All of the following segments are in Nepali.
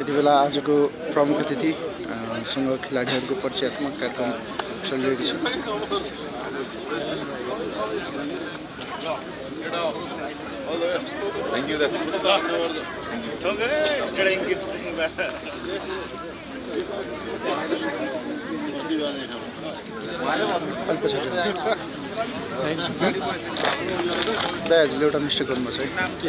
यति बेला आजको प्रमुख अतिथि सँग खेलाडीहरूको परिचयात्मक कार्यक्रम चलिरहेको छ। दाजुले एउटा मिस्टेक गर्नुभएको छ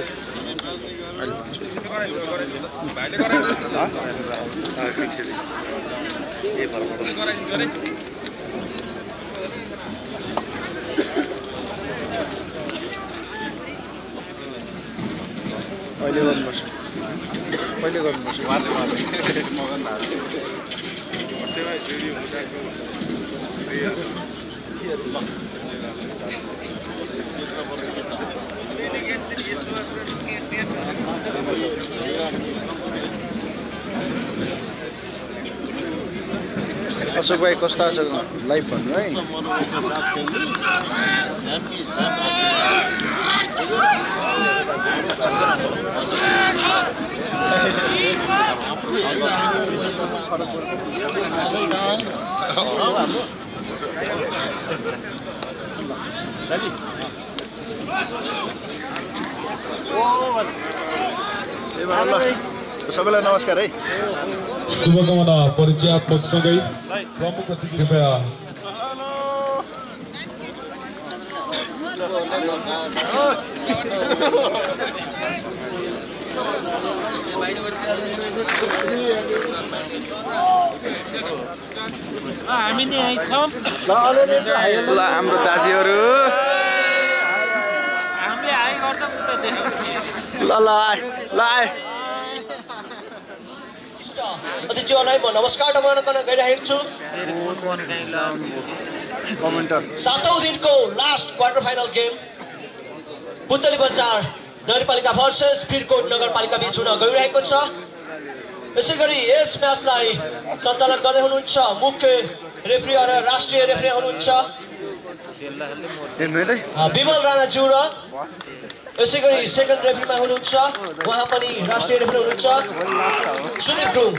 अहिले गर्नुपर्छ पहिले गर्नुपर्छ अशोक भाइ कस्तो छ लाइभ भन्नु है। सबैलाई नमस्कार है। शुभकामना परिचयात्मक सँगै प्रमुख अतिथि कृपया हामी नै आइछौँ हाम्रो दाजुहरू हामीले आइ गर्दा त ल ल ल अतिथिहरूलाई म नमस्कार टमाउन गर्न गइरहेको छु। सातौं दिनको लास्ट क्वार्टर फाइनल गेम पुतली बजार नगरपालिका भर्सेस भिरकोट नगरपालिका बीच हुन गइरहेको छ। यसैगरी यस म्याचलाई सञ्चालन गर्दै हुनुहुन्छ मुख्य रेफ्री र राष्ट्रिय रेफ्री हुनुहुन्छ विमल राणाज्यू र यसैगरी सेकेन्ड रेफ्रीमा हुनुहुन्छ उहाँ पनि राष्ट्रिय रेफ्री हुनुहुन्छ सुदीप गुरुङ।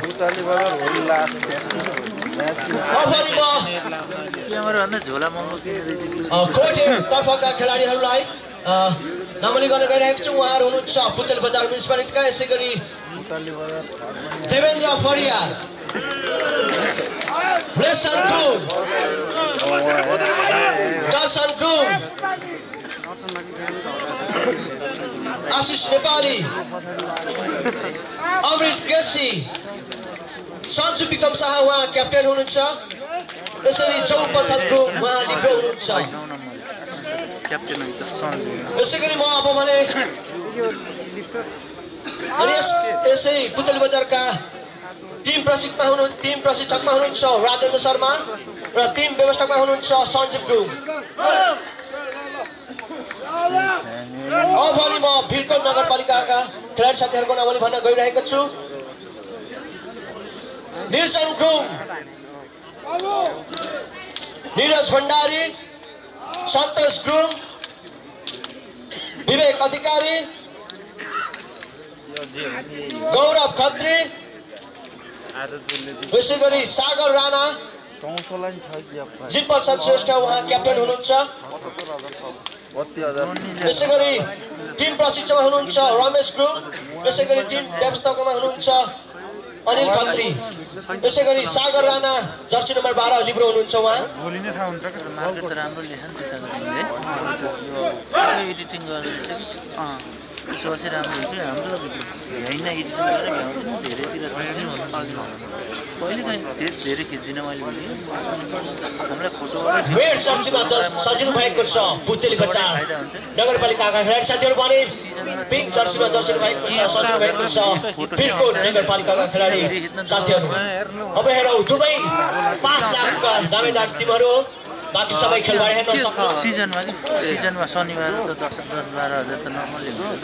कोटे तर्फका खेलाडीहरूलाई नमनी गर्न गइरहेको छु। उहाँहरू हुनुहुन्छ पुतली बजार म्युनिसिपालिटीका यसैगरी देवेन्द्र फरिया रेसन गुरुङ दर्शन गुरुङ आशिष नेपाली अमृत केसी सन्जु विक्रम शाह उहाँ क्याप्टेन हुनुहुन्छ। यसरी जौ प्रसाद गुरुङ उहाँ लिब्रो हुनुहुन्छ। यसैगरी म अब भने यसै पुतली बजारका टिम प्रशिक्षकमा हुनुहुन्छ राजेन्द्र शर्मा र टिम व्यवस्थापकमा हुनुहुन्छ सञ्जीव गुरुङ। अब अनि म भिरकोट नगरपालिकाका खेलाडी साथीहरूको नाम भन्न गइरहेको छु। निर्जन गुरुङ, निरज भण्डारी, सन्तोष गुरुङ, विवेक अधिकारी, गौरव खत्री, यसैगरी सागर राणा, जिम प्रसाद श्रेष्ठ उहाँ क्याप्टेन हुनुहुन्छ। यसैगरी टिम प्रशिक्षकमा हुनुहुन्छ रमेश गुरुङ, यसैगरी टिम व्यवस्थापकमा हुनुहुन्छ अनिल खत्री, यसैगरी सागर राणा जर्सी नम्बर 12 लिब्रो हुनुहुन्छ उहाँ। रेड जर्सीमा सजिलो भएको छ पुतली बजार नगरपालिकाका खेलाडी साथीहरू भने पिङ्क जर्सीमा जर्सी भएको छ सजिलो भएको छ भिरकोट नगरपालिकाका खेलाडी साथीहरू। अब हेरौँ दुवै 5 लाखका दावेदार टिमहरू बाँकी सबै खेलबाड हेर्न सक्नु। सिजनमा शनिबार त 10-12 हजार त नर्मली हुन्छ।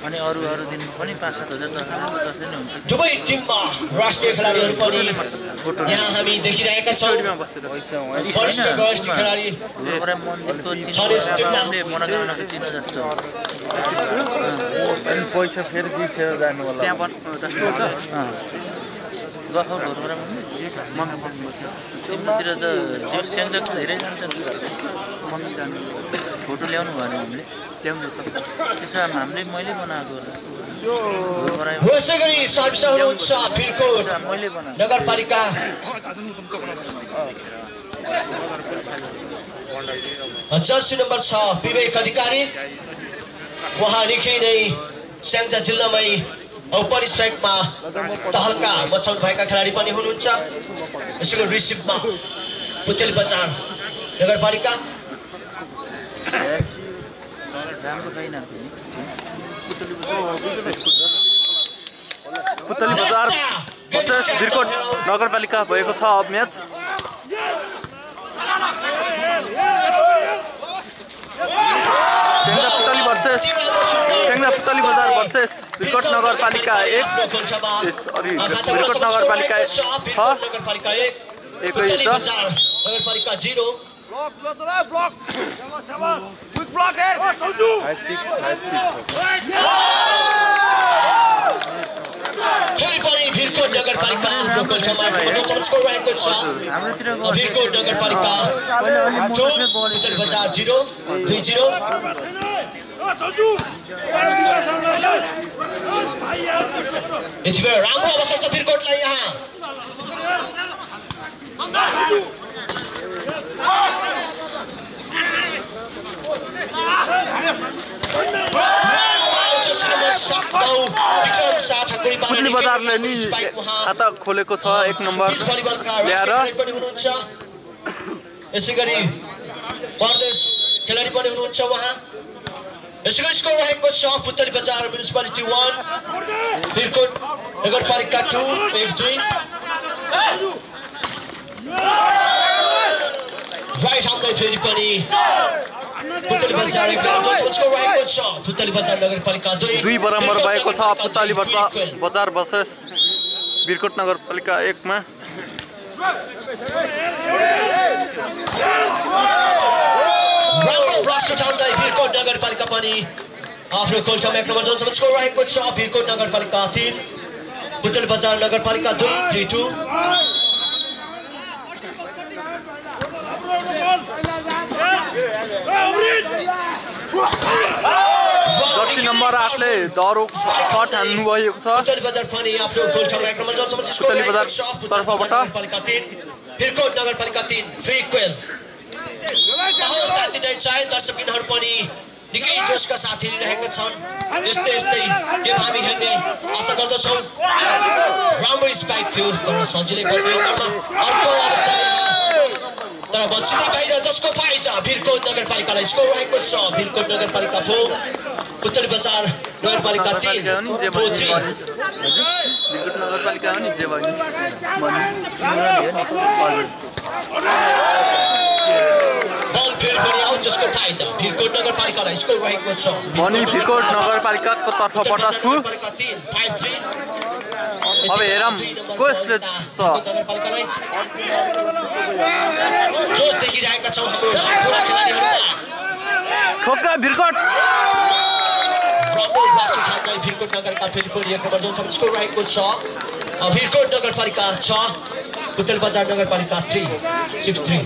अनि अरू दिन पनि 5-7 हजार जस्तै नै हुन्छ दुवै टिममा राष्ट्रिय खेलाडीहरू पनि यहाँ हामी देखिरहेका छौँ वरिष्ठ राष्ट्रिय खेलाडी हामीले मनोकामनाको चिन्ह जस्तो अनि पैसा फेरि दिसेर जानु होला त्यहाँ तिमीतिर त स्याङ्जा धेरै जान्छ मम्मी जानु फोटो ल्याउनु भयो हामीले ल्याउँदै छ त्यसो हामीले मैले बनाएको यसै गरी सर्भिसमा हुनुहुन्छ भिरकोट मैले बनाएको नगरपालिका जर्सी नम्बर 6 विवेक अधिकारी उहाँ निकै नै स्याङ्जा जिल्लामै ओपन स्ट्राइकमा तहल्का मचाउनु भएका खेलाडी पनि हुनुहुन्छ यसैको रिसिभमा पुतेली बजार नगरपालिका पुतली बजार वर्सेस भिरकोट नगरपालिका भएको छ अब म्याच सेङ्जा पुतली बजार वर्सेस भिरकोट नगरपालिका 1 सरी भिरकोट नगरपालिका 6 नगरपालिका 1 पुतेली बजार नगरपालिका 0 फेरि पनि भिरकोट नगरपालिका लोकल समाजको स्कोर रहेको छ भिरकोट नगरपालिका 2 पुतेली बजार 0 2-0 यति बेला राम्रो अवसर छ भिरकोटलाई यहाँ पुतली बजारले नि खाता खोलेको छ 1 नम्बर ल्याएर यसै गरी परदेश खेलाडी पनि हुनुहुन्छ उहाँ यसै गरी स्कोर रहेको छ पुतली बजार म्युनिसिपालिटी 1 भिरकोट नगरपालिका 2 1-2 राइट ह्यान्डलाई फेरि पनि पुतली बजार रहेको छ पुतली बजार नगरपालिका 2 बराबर भएको छ पुतली बजार वर्सेस भिरकोट नगरपालिका 1 मा राम्रो ब्लास्ट उठाउँदै भिरकोट नगरपालिका पनि आफ्नो गोलटमा 1 नम्बर जोनसम्म स्कोर रहेको छ भिरकोट नगरपालिका 3 पुतली बजार नगरपालिका 2 3-2 जर्सी नम्बर 8 ले दरो शट हान्नु भएको छ पुतली बजार पनि आफ्नो गोलटमा 1 नम्बर जोनसम्म स्कोर रहेको छ तर्फबाट नगरपालिका 3 भिरकोट नगरपालिका 3 3 इक्वल बहुत ताती नै चाहे दर्शकहरू पनि निकै जोशका साथ हेरिरहेका छन् यस्तै गेम हामी हेर्ने आशा गर्दछौँ राम्रो स्पाइक थियो तर सजिलै पर्ने ओभरमा अर्को अवसर तर बसिँदै बाहिर जसको फाइदा भिरकोट नगरपालिकालाई स्कोर रहेको छ भिरकोट नगरपालिका 4 पुतली बजार नगरपालिका 3 4-3 भिरकोट नगरपालिका पनि जे भयो बल फेरि पनि आउट जसको फाइदा भिरकोट नगरपालिकालाई स्कोर रहेको छ भनी भिरकोट नगरपालिकाको तर्फबाट छु 5-3 अब हेरौँ कसले नगरपालिकालाई जोश देखिरहेका छौँ हाम्रो साथीहरु खेलाडीहरुमा ठोक्का भिरकोट राम्रो ब्लास्ट उठाउँदै भिरकोट नगरका फेरि पनि 1 नम्बर जोनसम्म स्कोर रहेको छ भिरकोट नगरपालिका 6 पुतली बजार नगरपालिका 3 6-3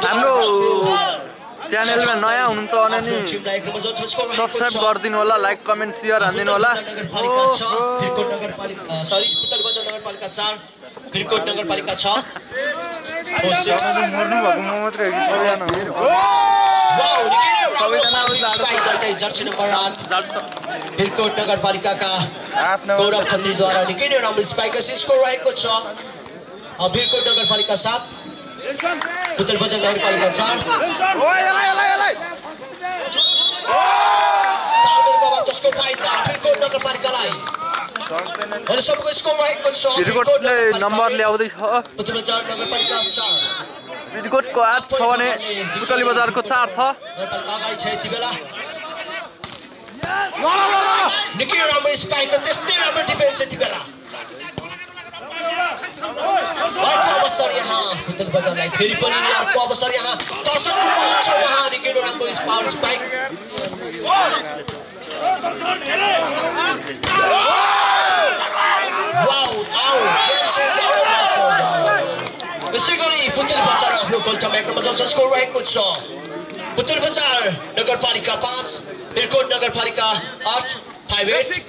हाम्रो च्यानलमा नयाँ हुनुहुन्छ भने नि सब्स्क्राइब गरिदिनु होला लाइक कमेन्ट शेयर हान्दिनु होला भिरकोट नगरपालिका सरी पुतली बजार नगरपालिका 4 भिरकोट नगरपालिका 6 मर्नु भएको म मात्रै हो कि सबैजना जर्सी नम्बर 8 भिरकोट नगरपालिकाका गौरव खत्रीद्वारा निकै नै राम्रो स्पाइक स्कोर रहेको छ भिरकोट नगरपालिका 7 पुतली बजार नगरपालिका 4 तालमेलको अभाव जसको फाइदा भिरकोट नगरपालिकालाई अनि सबको स्कोर रहेको छ भिरकोटले नम्बर ल्याउँदै छ पुतली बजार नगरपालिका 4 भिरकोटको 8 छ भने पुतली बजारको 4 छ। अगाडि छ यति बेला निकै राम्रो स्पाइक र त्यस्तै राम्रो डिफेन्स यति बेला। अर्को अवसर यहाँ पुतली बजारलाई फेरि पनि अर्को अवसर यहाँ दर्शक हुनुहुन्छ उहाँ निकै राम्रो पावर स्पाइक। वाउ आउ गेम सेट यसै गरी पुतली बजार आफ्नो गोलमा एक नम्बर जम्प स्कोर रहेको छ। पुतली बजार नगरपालिका 5 भिरकोट नगरपालिका 8 5-8।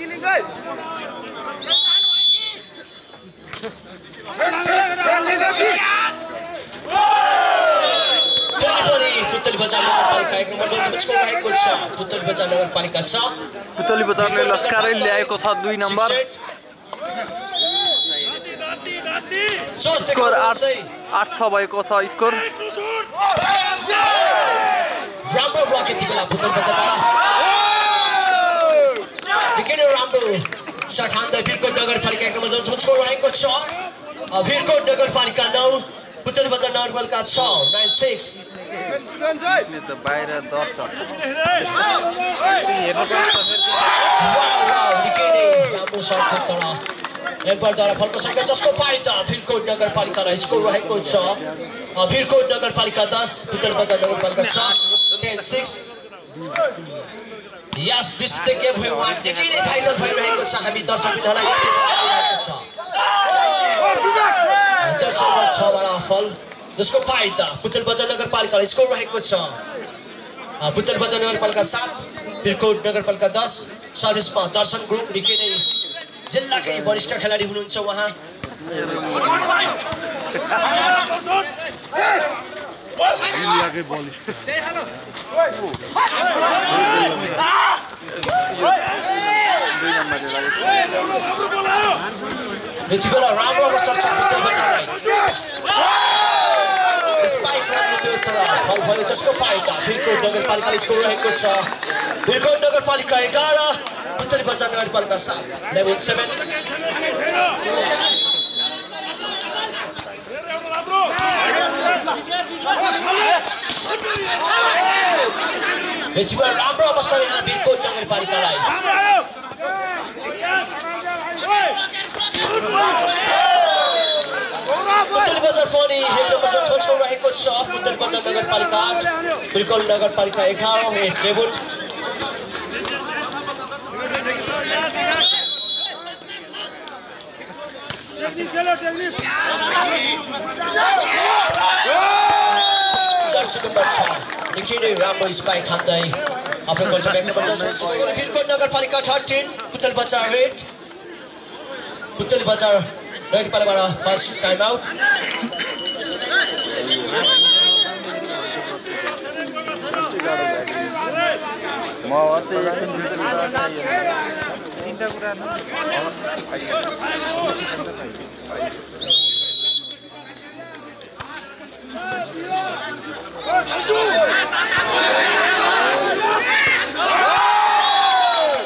पुतली बजार नगरपालिका 1 नम्बर जम्प स्कोर रहेको छ। पुतली बजार नगरपालिका 6 पुतली बजारले लस्कारै ल्याएको छ 2 नम्बर। स्कोर 8 छ भएको छ स्कोर। राम्रो ब्लक यति बेला पुतली बजारबाट निकै नै राम्रो सट हान्दै भिरकोट नगरपालिका 1 नम्बर जम्प स्कोर रहेको छ। भिरकोट नगरपालिका 9 पुतली बजार नगरपालिका 6 9-6। त बाहिर 10 छ। निकै नै राम्रो सट तर एम्परद्वारा फलको सङ्ख्या जसको फाइदा भिरकोट नगरपालिकालाई स्कोर रहेको छ। भिरकोट नगरपालिका 10 पुतली बजार नगरपालिका 6 10-6। Yes, this is the game we want. निकै नै टाइटल भइरहेको छ। हामी दर्शकहरूलाई निकै मजा आइरहेको छ। जर्सी नम्बर 6 बाट फल जसको फाइदा पुतली बजार नगरपालिकालाई स्कोर रहेको छ। पुतली बजार नगरपालिका 7 भिरकोट नगरपालिका 10 सर्भिसमा दर्शन ग्रुप निकै नै जिल्लाकै वरिष्ठ खेलाडी हुनुहुन्छ उहाँ। यति बेला राम्रो अवसर छ पुतली बजारलाई। स्पाइक राम्रो थियो तर फल भयो जसको फाइदा भिरकोट नगरपालिकाले स्कोर रहेको छ। भिरकोट नगरपालिका 11 पुतली बजार नगरपालिका 7 11-7। यति बेला राम्रो अवसर यहाँ भिरकोट नगरपालिकालाई। पुतली बजार पनि हेर्नु छेउछाउ रहेको छ। पुतली बजार नगरपालिका 8 भिरकोट नगरपालिका 11 8-11। जर्सी नम्बर 6 निकै नै राम्रो स्पाइक हान्दै आफ्नो गोलमा एक नम्बर जम्प भिरकोट नगरपालिका 13 पुतली बजार 8 पुतली बजार नगरपालिकाबाट फर्स्ट टाइम आउट।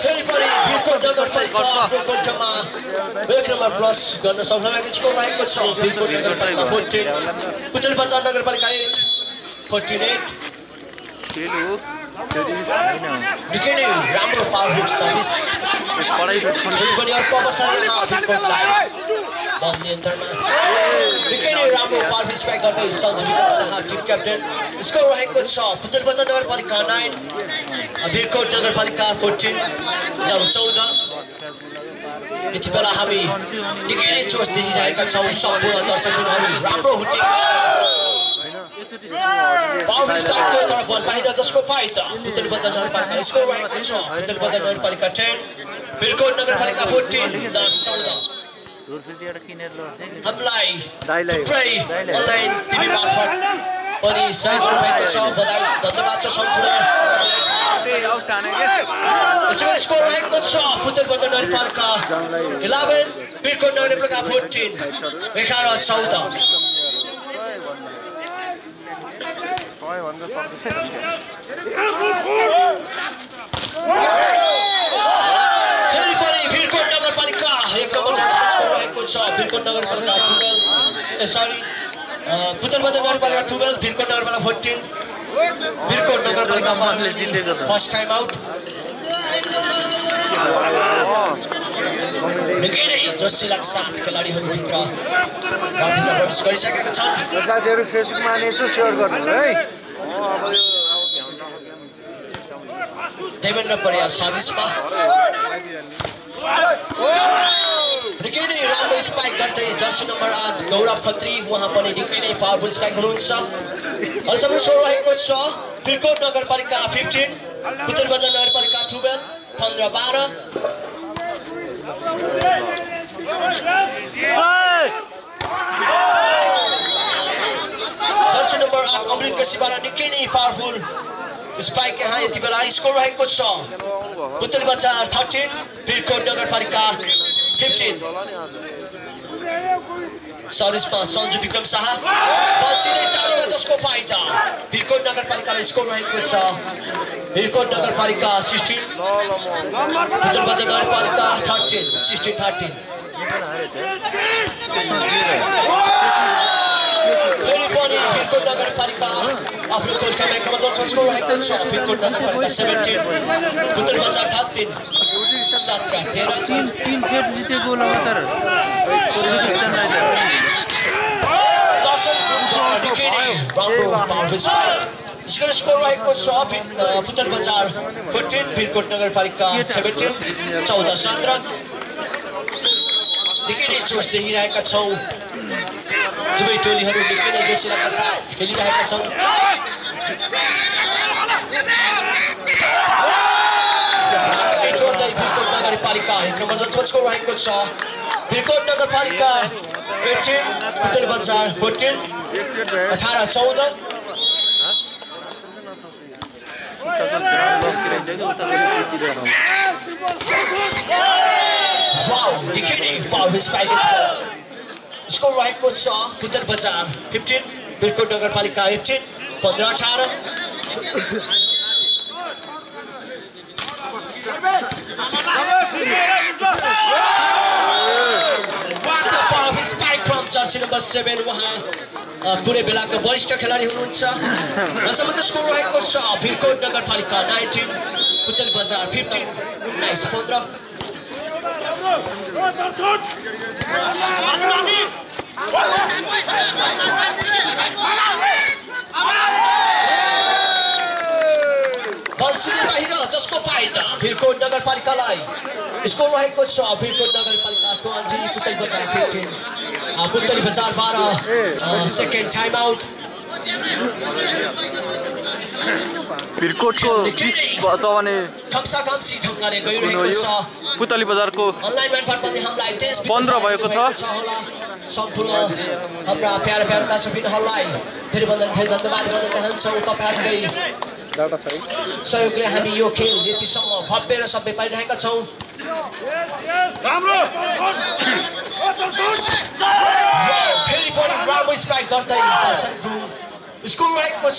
फेरि पनि भिरकोट नगरपालिका आफ्नो गोलमा एक नम्बर प्लस गर्न सक्नुभएको स्कोर रहेको छ। भिरकोट नगरपालिका 14 पुतली बजार नगरपालिका 8 14-8। निकै नै राम्रो पावर हिट सर्भिस पनि अर्को अवसर यहाँ भिरकोटलाई बल नियन्त्रणमा निकै नै राम्रो पावर हिट स्पाइक गर्दै Sanju Bikram Shah team captain. Score रहेको छ पुतली बजार नगरपालिका 9 भिरकोट नगरपालिका 14 9-14। यति बेला हामी निकै नै जोस देखिरहेका छौँ। सम्पूर्ण दर्शकहरू राम्रो हुटिङ पावर स्पाइक तर बल बाहिर जसको फाइदा पुतली बजार नगरपालिका स्कोर रहेको छ। पुतली बजार नगरपालिका 10 भिरकोट नगरपालिका 14 10-14। हामीलाई थुप्रै अनलाइन टिभी मार्फत पनि सहयोग गर्नुभएको छ। बधाई धन्यवाद छ सम्पूर्ण। स्कोर रहेको छ पुतली बजार नगरपालिका 11 भिरकोट नगरपालिका 14 11-14। फेरि पनि भिरकोट नगरपालिका एक नम्बर रहेको छ। भिरकोट नगरपालिका पुतल बजार नगरपालिका 12 भिरकोट नगरपालिका 14 भिरकोट नगरपालिका 1 फर्स्ट टाइम आउट निकै नै जोसिलाका साथ खेलाडीहरू भित्र प्रवेश गरिसकेका छन् साथीहरु फेसबुकमा यसो शेयर गर्नु है देवेन्द्र परियार सर्भिसमा निकै नै राम्रो स्पाइक गर्दै जर्सी नम्बर 8 गौरव खत्री उहाँ पनि निकै नै पावरफुल स्पाइक हुनुहुन्छ अहिलेसम्म स्कोर रहेको छ भिरकोट नगरपालिका 15 पुतल बजार नगरपालिका 12 15-12 जर्सी नम्बर 8 अमृत केसीबाट निकै नै पावरफुल स्पाइक यहाँ यति बेला स्कोर रहेको छ पुतल बजार 13 भिरकोट नगरपालिका 15 सर्भिसमा सञ्जु विक्रम शाह बल सिधै चालीमा जसको फाइदा भिरकोट नगरपालिकामा स्कोर रहेको छ भिरकोट नगरपालिका 16 पुतल बजार नगरपालिका 13 16-13 फेरि पनि भिरकोट नगरपालिका आफ्नो गोल टाइममा जसको स्कोर रहेको छ भिरकोट नगरपालिका 17 पुतल बजार 13 17-13 तीन सेट जितेको लगातार स्कोर रहेको छ पुतल बजार 14 भिरकोट नगरपालिका 17 14-17 निकै नै जोस देखिरहेका छौँ दुवै टोलीहरू निकै नै जोसिलाका साथ खेलिरहेका छन् भिरकोट नगरपालिका स्कोर रहेको छ भिरकोट नगरपालिका 18 पुतल बजार 14 18-14 स्कोर रहेको छ पुतल बजार 15 भिरकोट नगरपालिका 18 15-18 जर्सी नम्बर 7 उहाँ कुनै बेलाको वरिष्ठ खेलाडी हुनुहुन्छ अहिलेसम्मको स्कोर रहेको छ भिरकोट नगरपालिका 19 पुतल बजार 15 19-15 बल सिधै बाहिर जसको फाइदा भिरकोट नगरपालिकालाई स्कोर रहेको छ भिरकोट नगरपालिका 20 पुतल बजार 15 पुतली बजार 12 सेकेन्ड टाइम आउट भिरकोटको भने खम्साखम्सी ढङ्गले गइरहेको छ पुतली बजारको अनलाइन मार्फत पनि हामीलाई देश 15 भएको छ सम्पूर्ण हाम्रा प्यारा दर्शकहरूलाई धेरैभन्दा धेरै धन्यवाद गर्न चाहन्छौँ तपाईँहरूकै सहयोगले हामी यो खेल यतिसम्म भव्य र सभ्य पारिरहेका छौँ फेरि पनि राम्रो स्पाइक गर्दै स्कोर रहेको छ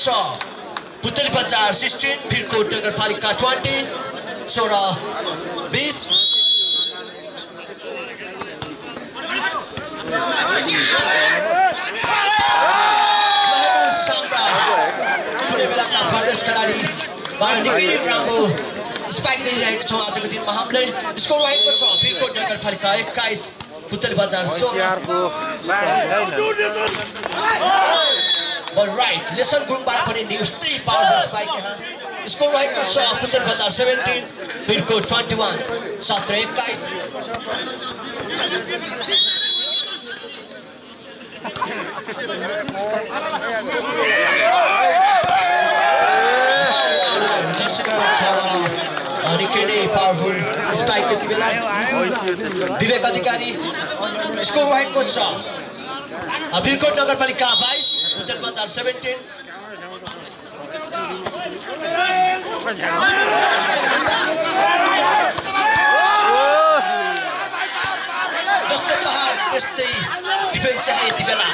पुतली बजार 16 भिरकोट नगरपालिका 20 16-20 खेलाडी निकै राम्रो स्पाइक दिइरहेको छौँ आजको दिनमा हामीले स्कोर रहेको छ भिरकोट नगरपालिका 21 पुतली बजार 16 राइट लेसन ग्रुपबाट पनि निकै पावरफुल स्पाइक यहाँ स्कोर रहेको छ पुतली बजार 17 भिरकोट 21 17-21 निकै नै पावरफुल स्पाइक यति बेला विवेक अधिकारी स्कोर रहेको छ भिरकोट नगरपालिका 22 पुतली बजार 17 जस्तो पहाड त्यस्तै डिफेन्स यहाँ यति बेला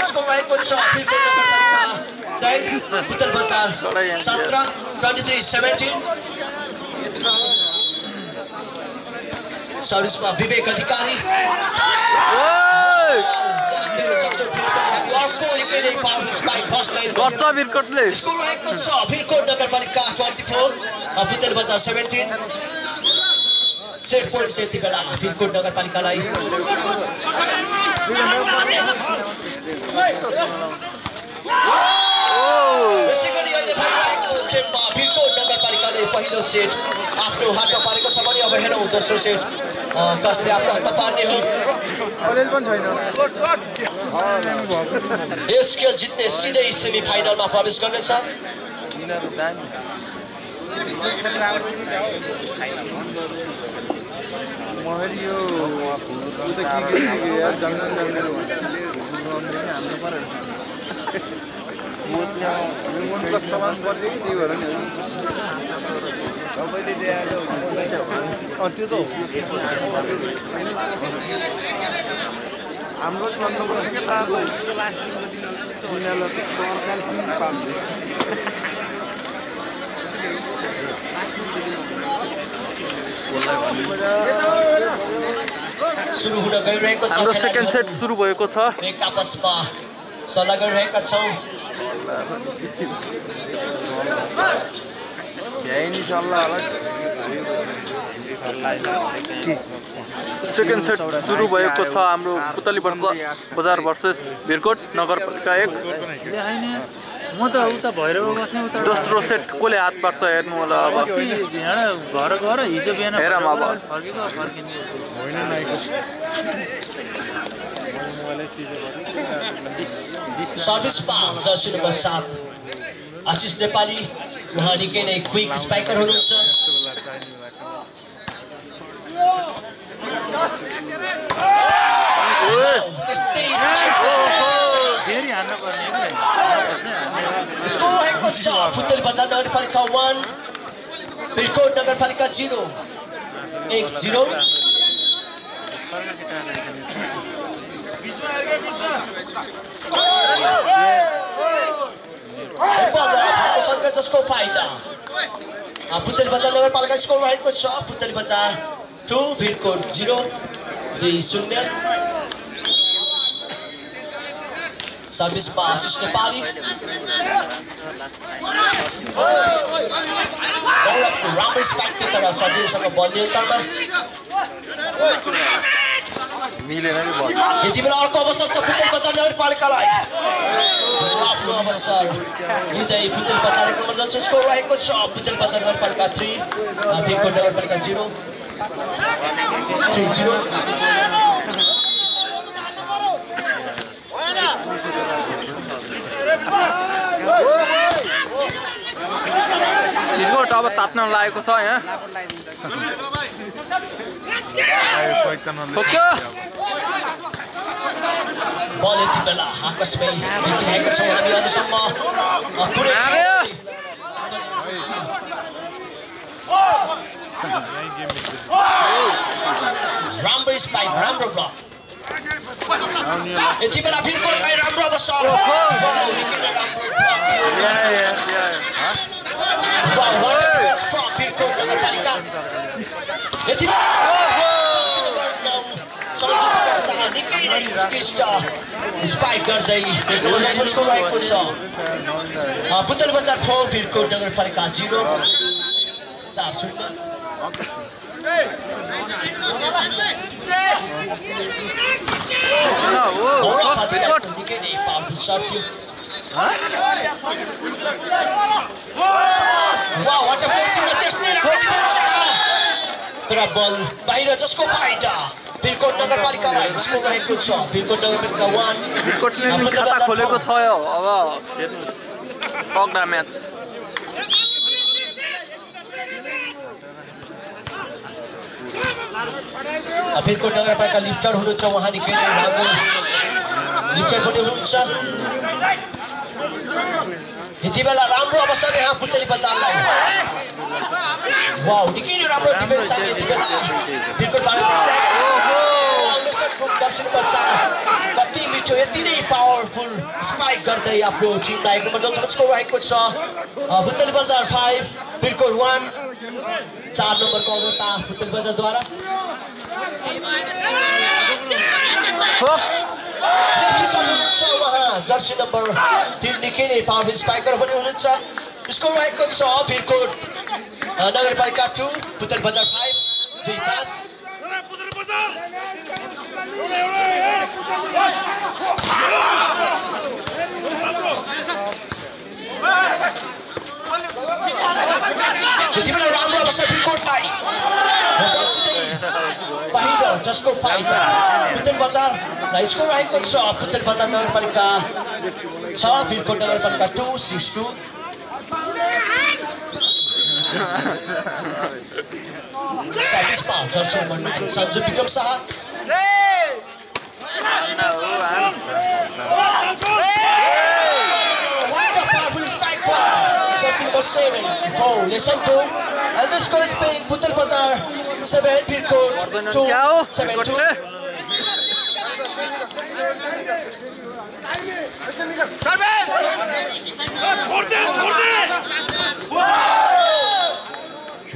स्कोर रहेको छ भिरकोट नगरपालिका 23 पुतली बजार 17 23-17 सर्भिसमा विवेक अधिकारी गर्छ भिरकोटले स्कोर रहेको छ भिरकोट नगरपालिका 24 पुतेल बजार 17 सेट पोइन्ट यति बेला भिरकोट नगरपालिकालाई यसैगरी अहिले भइरहेको खेलमा भिरकोट नगरपालिकाले पहिलो सेट आफ्नो हातमा पारेको छ भने अब हेरौँ दोस्रो सेट कसले आफ्नो हातमा पार्ने हो यस खेल जित्ने सिधै सेमी फाइनलमा प्रवेश गर्नेछ सामान पर्यो कि त्यही भएर नि तपाईँले त्यो त हाम्रो चल्नुपर्छ के सुरु हुन गइरहेको छ हाम्रो सेकेन्ड सेट सुरु भएको छ एक आपसमा सल्लाह गरिरहेका छौँ सेकेन्ड सेट सुरु भएको छ हाम्रो पुतली बजार भर्सेस भिरकोट नगरपालिका 1 म त उता भैरव बस्ने उता दोस्रो सेट कसले हात पार्छ हेर्नु होला अब घर घर हिजो बिहान हेरौँ अब सर्भिसमा जर्सी नम्बर 7 आशिष नेपाली उहाँ निकै नै क्विक स्पाइकर हुनुहुन्छ स्कोर रहेको छ पुतली बजार नगरपालिका 1 भिरकोट नगरपालिका 0 1-0 जसको फाइदा पुतली बजार नगरपालिका स्कोर रहेको छ पुतली बजार 2 भिरकोट 0 2-0 सर्भिसमा आशिष नेपाली गौरवको राम्रो स्पाइक थियो तर सजिलैसँग बल नियन्त्रणमा यति बेला अर्को अवसर छ पुतली बजार नगरपालिकालाई आफ्नो अवसर लिँदै पुतली बजार एक नम्बर जन्छ स्कोर रहेको छ पुतली बजार नगरपालिका 3 भिरकोट नगरपालिका 0 3-0 भिरकोट अब तात्न लागेको छ यहाँ बल यति बेला आकाशमै देखिरहेका छौँ हामी अझसम्म पुरै राम्रो स्पाइक राम्रो ब्लक यति बेला भिरकोटलाई राम्रो अवसर भिरकोट नगरपालिका यति बेला निकै नै उत्कृष्ट स्पाइक गर्दै रहेको छ पुतली बजार 4 भिरकोट नगरपालिका 0 4-0 निकै नै पावरफुल सर्ट थियो तर बल बाहिर जसको फाइदा भिरकोट नगरपालिकालाई स्कोर रहेको छ भिरकोट नगरपालिका 1 भिरकोटले नि खाता खोलेको छ अब पक्दा म्याच भिरकोट नगरपालिका लिफ्टर हुनुहुन्छ उहाँ निकै नै राम्रो लिफ्टर पनि हुनुहुन्छ यति बेला राम्रो अवसर यहाँ पुतली बजारलाई वाउ निकै नै राम्रो डिफेन्स छ यति बेला भिरकोटबाट कति मिठो यति नै पावरफुल स्पाइक गर्दै आफ्नो टिमलाई एक नम्बर जन्सको रहेको छ पुतली बजार 5 भिरकोट 1 4 नम्बरको अग्रता पुतली बजारद्वारा जर्सी नम्बर 3 निकै नै पावरफुल स्पाइकर पनि हुनुहुन्छ स्कोर रहेको छ भिरकोट नगरपालिका 2 पुतल बजार 5 2-5 यतिबेला राम्रो अवस्था भिरकोटलाई बाहिर जसको फाइदा पुतल बजार स्कोर रहेको छ पुतल बजार नगरपालिका 6 भिरकोट नगरपालिका 2-6-2 सर्भिस पाल Jersey number 9 Sanju Bikram Shah what a powerful spike ball Jersey number 7 हो listen to and the score is being Putal Bazar 7 Pirkot 2 7-2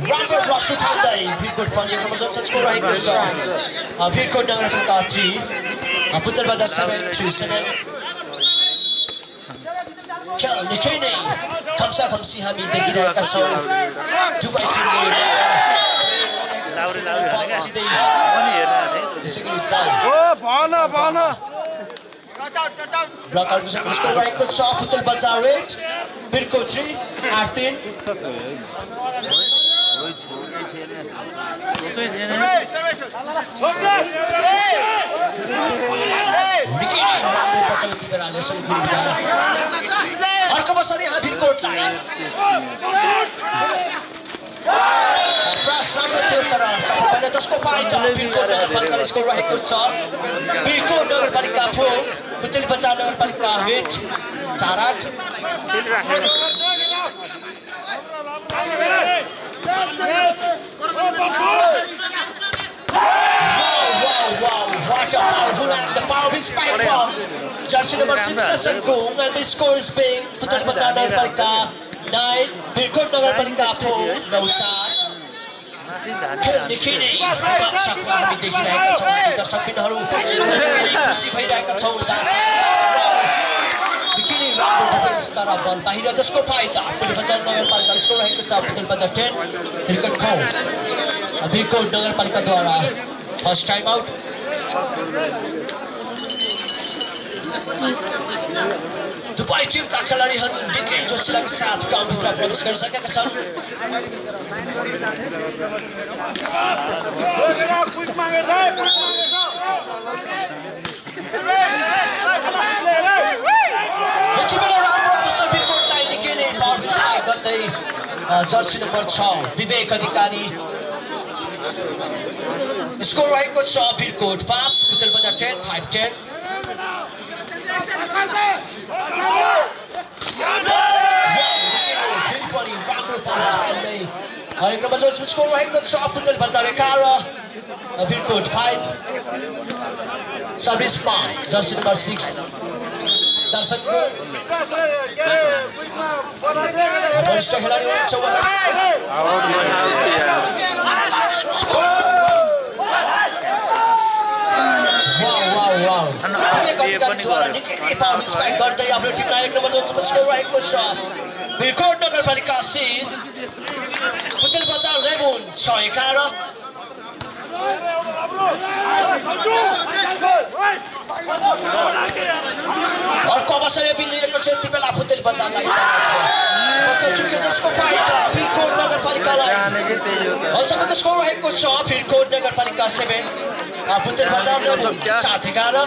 राम्रो ब्लक सुट हान्दै भिरकोट पनि एक नम्बर जम्सन स्कोर रहेको छ भिरकोट नगरपालिका 3 पुतल बजार 7-3-7 खेल निकै नै खम्सा खम्सी हामी देखिरहेका छौँ दुवै टिमले ब्लकआउट स्कोर रहेको छ पुतल बजार 8 भिरकोट 3 8-3 अर्को बसरी यहाँ भिरकोटलाई प्रयास राम्रो थियो तर सफल भएन जसको फाइदा भिरकोट नगरपालिकाले स्कोर रहेको छ भिरकोट नगरपालिका 4 पुतल बजार नगरपालिका 8 4-8 Wow, what a powerful and the powerful spike bomb. Jersey number 6 Nasan Kung and the score is being Putal Bazar Nagarpalika 9, Birkot Nagarpalika 4, 9-4. खेल निकै नै रोमाञ्चकमा हामी देखिरहेका छौँ दर्शक बिनहरू खुसी भइरहेका छौँ निकै नै राम्रो डिफेन्स तर बल बाहिर जसको फाइदा पुतल बजार नगरपालिकाले स्कोर रहेको छ पुतल बजार 10 Bhirkot 4 Bhirkot नगरपालिकाद्वारा first time out दुवै टिमका खेलाडीहरू निकै जोसिलाका साथ ग्राउन्डभित्र प्रवेश गरिसकेका छन् यति बेला राम्रो अवसर भिरकोटलाई निकै नै पावरफुल स्पाइक गर्दै जर्सी नम्बर 6 विवेक अधिकारी स्कोर रहेको छ भिरकोट 5 पुतल बजार 10 5-10 पनि राम्रो पाउस पाउँदै एक नम्बर जर्सी स्कोर रहेको छ पुतल बजार 11 भिरकोट 5 सर्भिस पाल जर्सी नम्बर 6 दर्शकको वरिष्ठ खेलाडी हुनुहुन्छ गर्दै आफ्नो टिमलाई एक नम्बर जोन्सम्म स्कोर रहेको छ भिरकोट नगरपालिका 6 पुतल बजार 11 6-11 अर्को अवसर मिलिरहेको छ यति बेला पुतल बजारलाई अवसर चुक्यो जसको फाइदा भिरकोट नगरपालिकालाई अहिलेसम्मको स्कोर रहेको छ भिरकोट नगरपालिका 7 पुतल बजार 7-11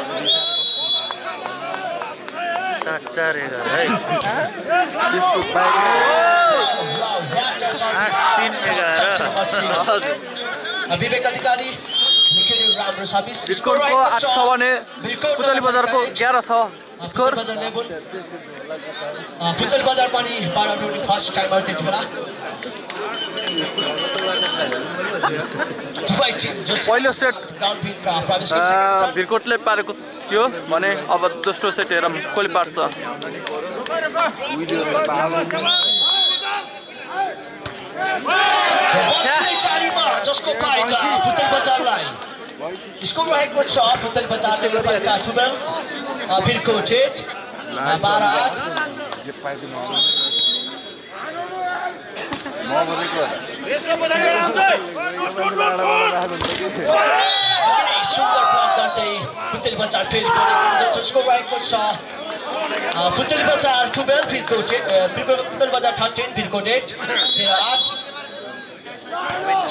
विवेक अधिकारी निकै राम्रो सर्भिस स्कोर रहेको छ पुतल बजारको 11 छ स्कोर पुतल बजार पनि 12 फर्स्ट टाइमर त्यति बेला पहिलो सेट भिरकोटले पारेको थियो भने अब दोस्रो सेट हेरौँ कसले पार्छ जसको फाइदा पुतल बजारलाई स्कोर रहेको छ पुतली बजार नगरपालिका 12 भिरको जेट 12-8 सुन्दर ब्लक गर्दै पुतली बजार फेरि स्कोर रहेको छ पुतली बजार 12 भिरको जेट पुतली बजार 13 भिरको जेट 13-8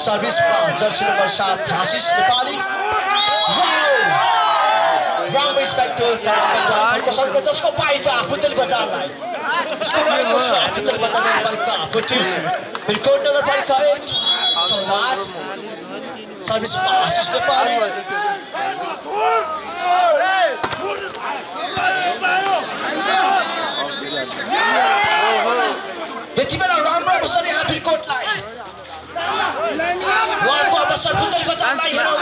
सर्भिस जर्सी नम्बर 7 आशिष नेपाली राम इन्स्पेक्टर जसको फाइदा पुतली बजारलाई स्कोर रहेको छ पुतली बजार नगरपालिका 14 भिरकोट नगरपालिका 8 14-8 सर्भिस आशिष नेपाली यति बेला राम्रो अवसर यहाँ भिरकोटलाई उहाँको अवसर पुतली बजारलाई हेरौँ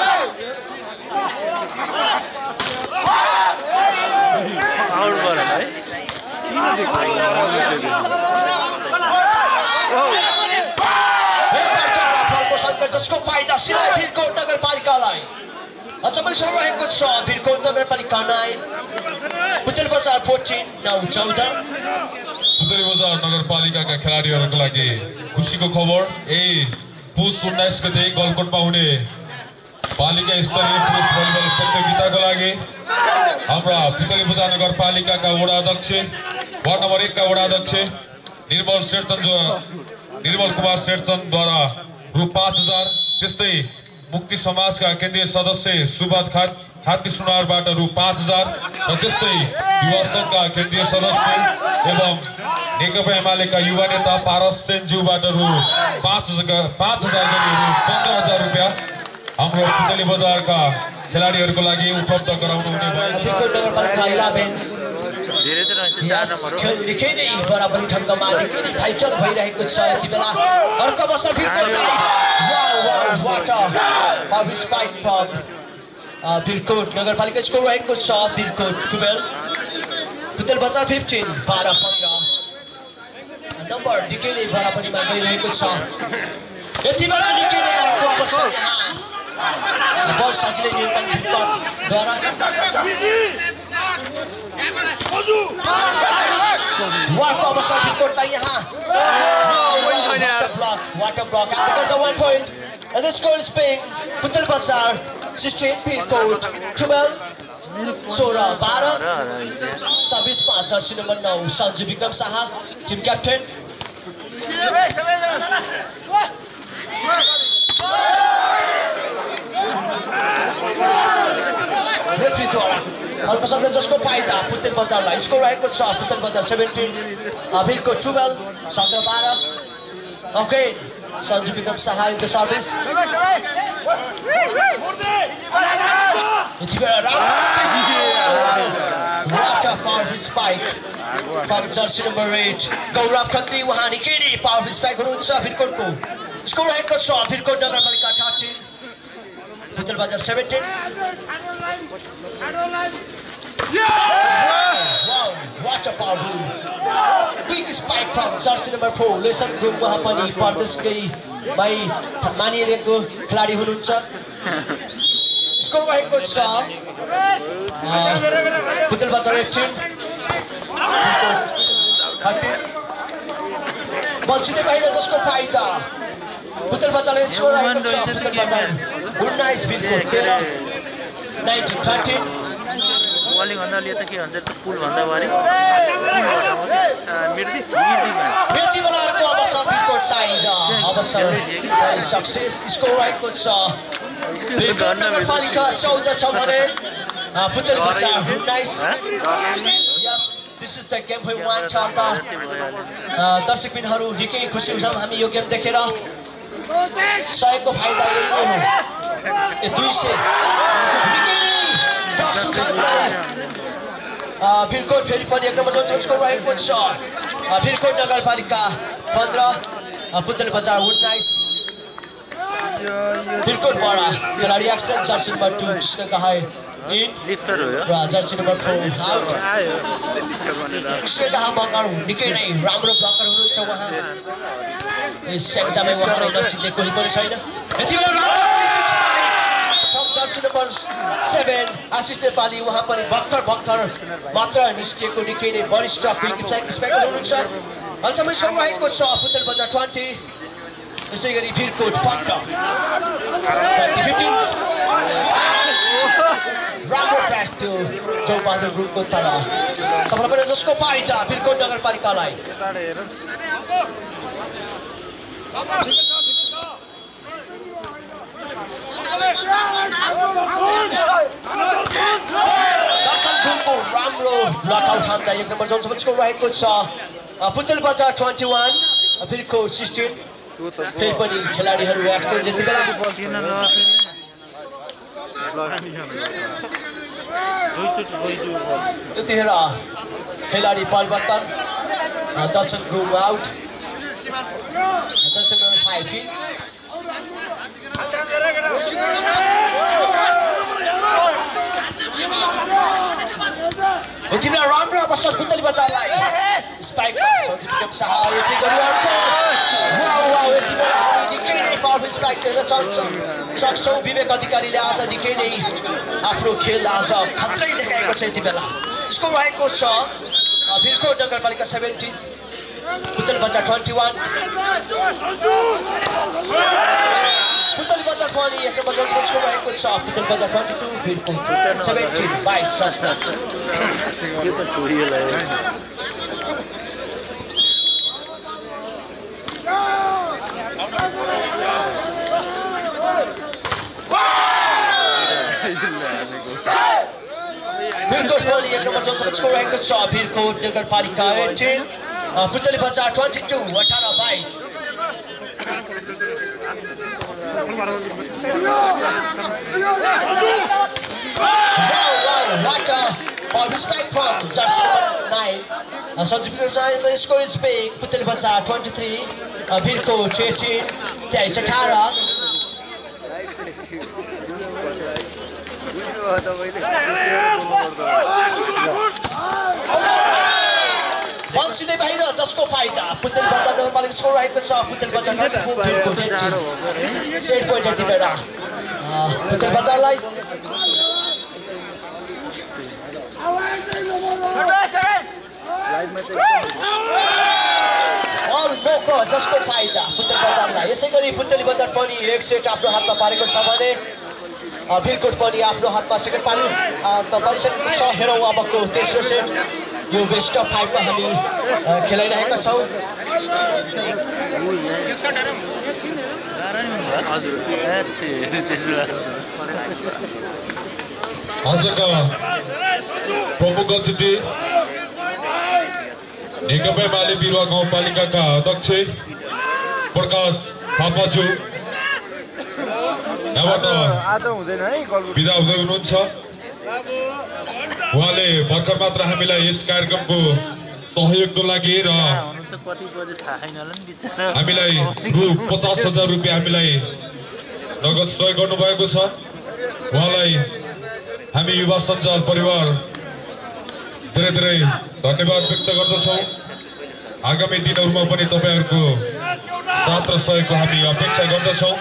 जसको फाइदा सिधै भिरकोट नगरपालिकालाई अचम्मै रहेको छ भिरकोट नगरपालिका 9 पुतली बजार 14 9-14 पुतली बजार नगरपालिकाका खेलाडीहरूको लागि खुसीको खबर पुस 19 गते गलकोटमा हुने पालिका स्तरीय पुरुष भलिबल प्रतियोगिताको लागि हाम्रा पुतली बजार नगरपालिकाका वडा अध्यक्ष वार्ड नम्बर 1 का वडा अध्यक्ष निर्मल कुमार शेरचन्दद्वारा रु 5000 त्यस्तै मुक्ति समाजका केन्द्रीय सदस्य सुभाष खाती सुनारबाट रु 5000 र त्यस्तै युवा संघका केन्द्रीय सदस्य एवं नेकपा एमालेका युवा नेता पारस सेनज्यूबाट रु 5000 गरी रु 15000 रुपैयाँ हाम्रो पुतली बजारका खेलाडीहरूको लागि उपलब्ध गराउनु हुने भयो निकै नै बराबरी ढङ्गमा निकै नै फाइटल भइरहेको छ यति बेला अर्को अवसर भिरकोटलाई भिरकोट नगरपालिका स्कोर रहेको छ भिरकोट 12 पुतली बजार 15 12-15 नम्बर निकै नै बराबरीमा गइरहेको छ यति बेला निकै नै अर्को अवसर यहाँ बल सजिलै नियन्त्रण भिरकोटद्वारा उहाँको अवसर भिरकोटलाई यहाँ water block and they got the 1 point and the score is being Putali Bazar 16 Bhirkot 12 16-12 service 5 jersey number 9 Sanju Bikram Shah team captain रेफ्रीद्वारा अल्पसम्म जसको फाइदा पुतली बजारलाई स्कोर रहेको छ पुतली बजार 17 Bhirkot 12 17-12 okay Sanju Bikram Shah in the service यति बेला what a powerful spike from jersey number 8 गौरव खत्री उहाँ निकै नै पावरफुल स्पाइक हुनुहुन्छ भिरकोटको स्कोर रहेको छ भिरकोट नगरपालिका 13 पुतली बजार 17 wow what a powerful big spike from jersey number 4 lesson group उहाँ पनि परदेशकै मानिएको खेलाडी हुनुहुन्छ स्कोर रहेको छ पुतली बजार 18 बल सिधै बाहिर जसको फाइदा पुतली बजारले स्कोर रहेको छ पुतली बजार 19 भिरकोट 13 बलिङ भन्दा लिए त के भन्छ पुल भन्दा बारे यति बेला अर्को अवसर भिरकोटलाई अवसर सक्सेस स्कोर रहेको छ भिरकोट नगरपालिका 14 छ भने Putali Bazar 19 yes this is the game we want to the दर्शकबिनहरु निकै खुसी हुन्छौँ हामी यो गेम देखेर सहयोगको फाइदा यही नै हो 200 निकै नै बक्स उठाउँदै भिरकोट फेरि पनि एक नम्बर जोनको रहेको छ भिरकोट नगरपालिका 15 पुतली बजार 19 भिरकोटबाट खेलाडी एक्सन जर्सी नम्बर 2 कृष्ण कहाय इन लिफ्टर हो र जर्सी नम्बर 4 आउट कृष्ण कहाय मगर निकै नै राम्रो ब्लकर हुनुहुन्छ उहाँ यस सेक्जामै उहाँलाई नचिन्ने कोही पनि छैन यति बेला राम्रो जर्सी नम्बर 7 आशिष नेपाली उहाँ पनि भर्खर मात्र निस्किएको निकै नै वरिष्ठ क्विक स्पाइकर हुनुहुन्छ। अहिलेसम्म स्कोर रहेको छ फुटबल बजार 20 यसै गरी भिरकोट 15 2015 राम्रो प्यास थियो चौबहादुर ग्रुपको तर सफल भयो जसको फाइदा भिरकोट नगरपालिकालाई। दर्शन ग्रुपको राम्रो ब्लकआउट हान्दा 1 नम्बर जोनसम्म स्कोर रहेको छ फुटबल बजार 21 भिरकोट 16। फेरि पनि खेलाडीहरू एक्सचेन्ज यति बेला यतिखेर खेलाडी परिवर्तन दर्शन ग्रुप आउट जर्सी नम्बर 5 यति बेला राम्रो अवसर पुतली बजारलाई स्पाइक सर्टिफिकेट सहायता गरी अर्को वाउ यति बेला हामी निकै नै पावरफुल स्पाइक देख्न सक्छौँ। विवेक अधिकारीले आज निकै नै आफ्नो खेल आज खत्रै देखाएको छ। यति बेला स्कोर रहेको छ भिरकोट नगरपालिका 17 पुतली बजार 21 पुतली बजार पनि 1 नम्बर जोनसम्म स्कोर रहेको छ पुतली बजार 22 भिरकोट 17 22 17 यो त छोडिएला भिरकोट पनि 1 नम्बर जोनसम्म स्कोर रहेको छ भिरकोट नगरपालिका 18 पुतली बजार 22 18 22 what a respect from jersey number 9 certificate the score is big Putel Bazaar 23 Vircoach 18 23 18 बल सिधै बाहिर जसको फाइदा पुतल बजार नगरपालिका स्कोर रहेको छ पुतल बजार 24 भिरकोट 18 सेट पोइन्ट यति बेला पुतल बजारलाई बल नोको जसको फाइदा पुतल बजारलाई। यसै गरी पुतली बजार पनि एक सेट आफ्नो हातमा पारेको छ भने भिरकोट पनि आफ्नो हातमा सेकेन्ड पारिसकेको छ। हेरौँ अबको तेस्रो सेट यो बेस्ट अफ 5 मा हामी खेलाइरहेका छौँ। आजका प्रमुख अतिथि नेकपा एमाले बिरुवा गाउँपालिकाका अध्यक्ष प्रकाश थापाज्यू यहाँबाट बिदा हुँदै हुनुहुन्छ। उहाँले भर्खर मात्र हामीलाई यस कार्यक्रमको सहयोगको लागि र हामीलाई रु 50,000 रुपियाँ हामीलाई नगद सहयोग गर्नुभएको छ। उहाँलाई हामी युवा सञ्जाल परिवार धेरै धेरै धन्यवाद व्यक्त गर्दछौँ। आगामी दिनहरूमा पनि तपाईहरुको साथ र सहयोगको हामी अपेक्षा गर्दछौँ।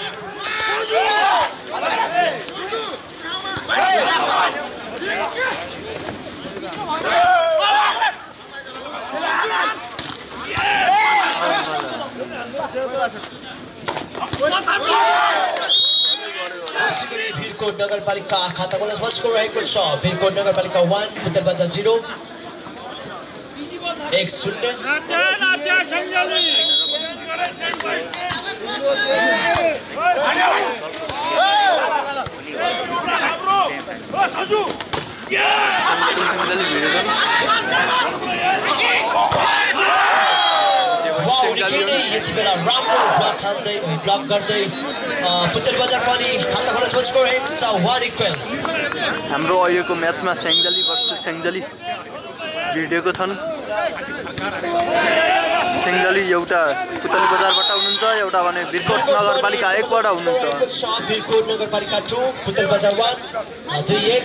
भिरकोट नगरपालिका खाता खोल्न मञ्चको रहेको छ भिरकोट नगरपालिका 1 पुतल बजार 0 1-0 यति बेला राम्रो ब्लक गर्दै पुतल बजार पनि खाता खोल्न मञ्चको रहेको छ 1-1 हाम्रो अहिलेको म्याचमा सेङ्जली वर्सेस सेङ्जली भिडियोको छन्। सेङ्जली एउटा पुतली बजारबाट हुनुहुन्छ, एउटा भने भिरकोट नगरपालिका 1 बाट हुनुहुन्छ। भिरकोट नगरपालिका 2 पुतली बजार 1 2-1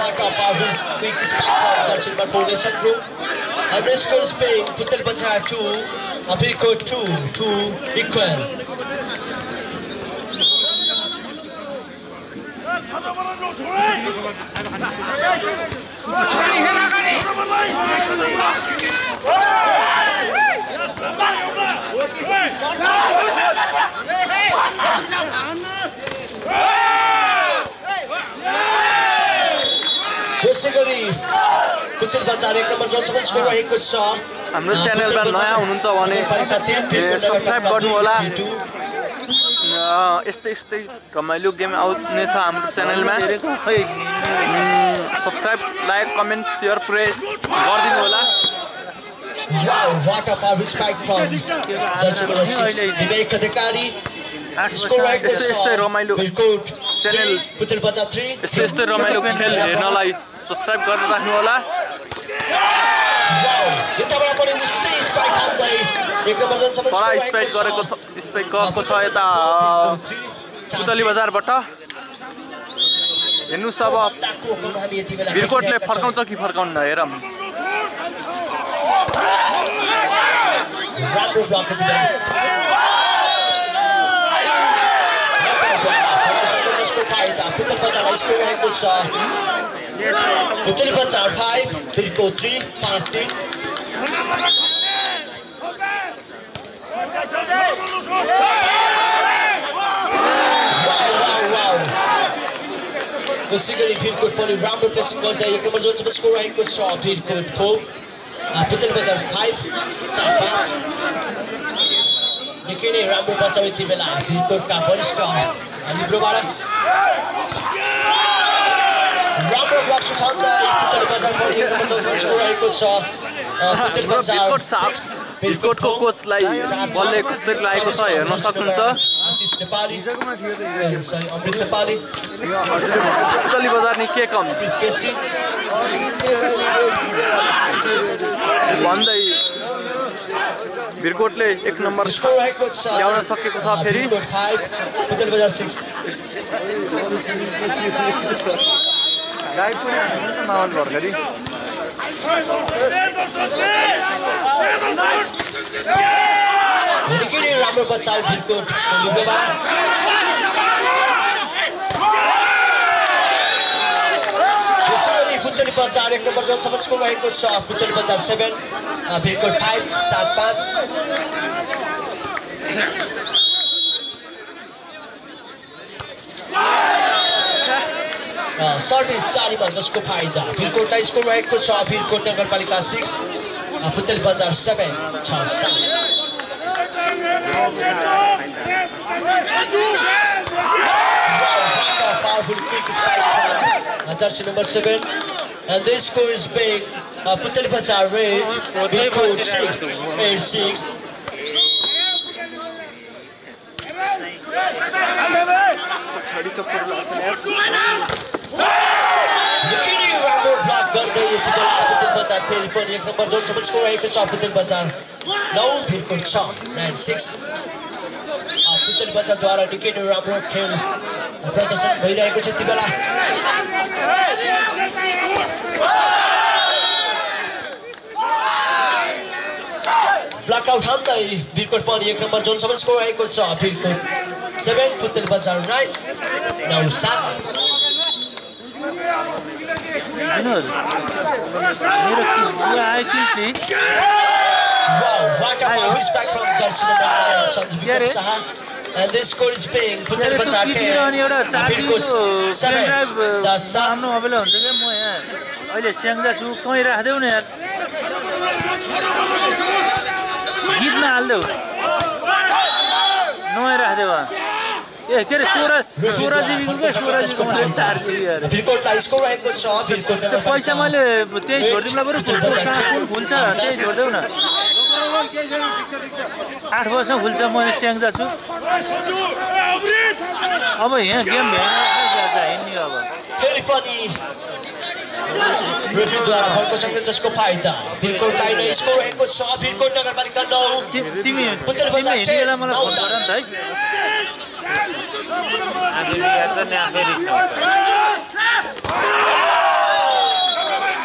what a powerful quick spark from jersey number 4 Nation Group And the score is being Putel Bazar 2, Apirkot 2 equal. Basically, Putel Bazar 1 number Johnson score रहेको छ. हाम्रो च्यानलमा नयाँ हुनुहुन्छ भने सब्स्क्राइब गर्नु होला. यस्तै रमाइलो गेम आउने छ हाम्रो च्यानलमा. Subscribe, like, comment, share press गरिदिनु होला. Wow, what a power spike from Jersey number 6 Vivek Adhikari. Score रहेको छ. यस्तै रमाइलो Pirkot च्यानल Putel Bazar 3. यस्तै रमाइलो खेल हेर्नलाई सब्स्क्राइब गरेर राख्नु होला. Wow, यताबाट पनि उस्तै स्पाइक हाल्दै 1 नम्बर जन्सम्म बडा स्पाइक गरेको छ. स्पाइक गएको छ यता पुतली बजारबाट. हेर्नुस् अब भिरकोटले फर्काउँछ कि फर्काउन्न हेरौँ. राम्रो ब्लक यति बेला. जसको फाइदा पुतल बजारलाई स्कोर रहेको छ. पुतली बजार 5 Pirkot 3 5-3. Wow. Basically Pirkot पनि राम्रो प्रेसिङ गर्दै 1 नम्बर जोनसम्म स्कोर रहेको छ. Pirkot 4 पुतल बजार 5 4-5. निकै नै राम्रो बचाउ यति बेला Pirkotका वरिष्ठ लिब्रोबाट. राम्रो ब्लक सुट हान्दै पुतल बजार पनि 1 नम्बर जोनसम्म स्कोर रहेको छ. पुतल बजार 6 भिरकोटको कोचलाई बलले कस्तो लागेको छ हेर्न सक्नुहुन्छ. आशिष नेपाली सरी अमृत नेपाली. पुतली बजार नि के कम केसी भन्दै भिरकोटले 1 नम्बर स्कोर रहेको छ. ल्याउन सकेको छ फेरि. Pirkot 5 पुतल बजार 6. गाइड पनि माहौल भर्खरी निकै नै राम्रो बचाउ Pirkot लिब्रोबाट. यसरी पुतली बजार 1 नम्बर जोनसम्म स्कोर रहेको छ. पुतली बजार 7 Pirkot 5 7-5. सर्भिस 40 जसको फाइदा Pirkotलाई स्कोर रहेको छ. Pirkot नगरपालिका 6 पुतली बजार 7 6-7. Powerful quick spike from jersey number 7, and this score is big. Putel Bazar red, Pirkot 6 8-6. Nikini राम्रो ब्लक गर्दै यति बेला पुतल बजार फेरि पनि 1 नम्बर जोनसम्म स्कोर रहेको छ. पुतल बजार 9 Pirkot 6 9-6. पुतल बजारद्वारा निकै नै राम्रो खेल प्रदर्शन भइरहेको छ यति बेला. ब्लकआउट हान्दै Pirkot पनि 1 नम्बर जोनसम्म स्कोर रहेको छ. Pirkot 7 पुतल बजार 9 9-7. Wow, what a power respect from jersey number 9 Sanjay Saha. And this score is being Putel Bazar 10 Pirkot 7 10-7. हाम्रो अबेला हुन्छ के म यहाँ अहिले स्याङ्जा छु कहीँ राख्देऊ न यार. गीतमा हाल्देऊ नयाँ राख्देऊ. ए के रे 16 जिबीको के 16 जिबीको 4 जिबी यार. Pirkotलाई स्कोर रहेको छ. Pirkot पैसा मैले त्यही छोडिदिउँला बरु. कुन खुल्छ त्यही छोडिदेऊ न. 8 वर्ष खुल्छ म स्याङ्जा छु. अब यहाँ गेम हिँड्ने अब फेरि पनि रेफ्रीद्वारा फर्कोसँग जसको फाइदा Pirkotलाई नै स्कोर रहेको छ. Pirkot नगरपालिका 9 तिमी पुतल बजार 10 मलाई फोन गर नि त है.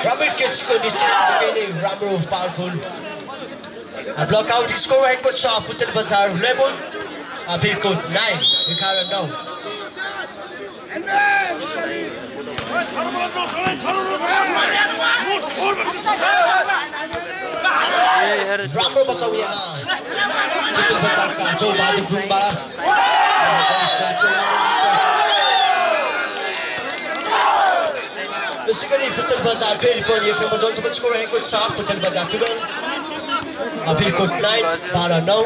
Robert Kesiko निश्चित निकै नै राम्रो पावरफुल ब्लक आउट स्कोर रहेको छ पुतली बजार 11 फिरकोट 9 11-9 राम्रो बचाउ यहाँ पुतली बजारका चौबहादुर गुरुङबाट यसैगरी पुतली बजार फेरि पनि 1 नम्बर जोनसम्म स्कोर रहेको छ पुतली बजार 12 फिरकोट 9 12-9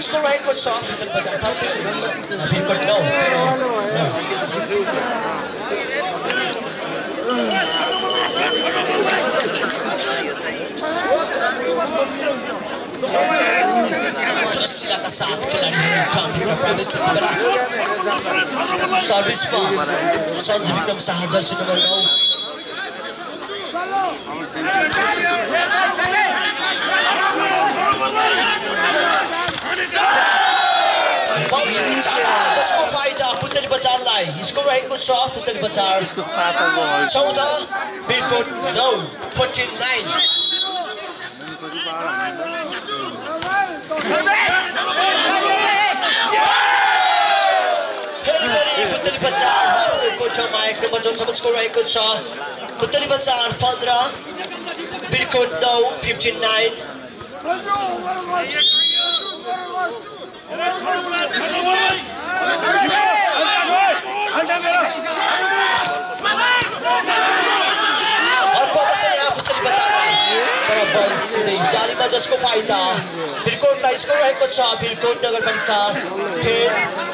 स्कोर रहेको छ पुतली बजार 13 फिरकोट 9 का साथ खिलाड़ीहरू ट्राफिकमा प्रवेश यति बेला सर्भिसमा सञ्जु विक्रम शाह जर्सी नम्बर 9 जसको फाइदा पुतली बजारलाई स्कोर रहेको छ पुतली बजार 14 फिरकोट 9 14-9 पुतली बजार कोठामा 1 नम्बर जोनसम्म स्कोर रहेको छ पुतली बजार 15 फिरकोट 9 15-9 अर्को अवसर यहाँ पुतली बजारलाई तर बल सिधै जालीमा जसको फाइदा फिरकोटलाई स्कोर रहेको छ फिरकोट नगरपालिका 10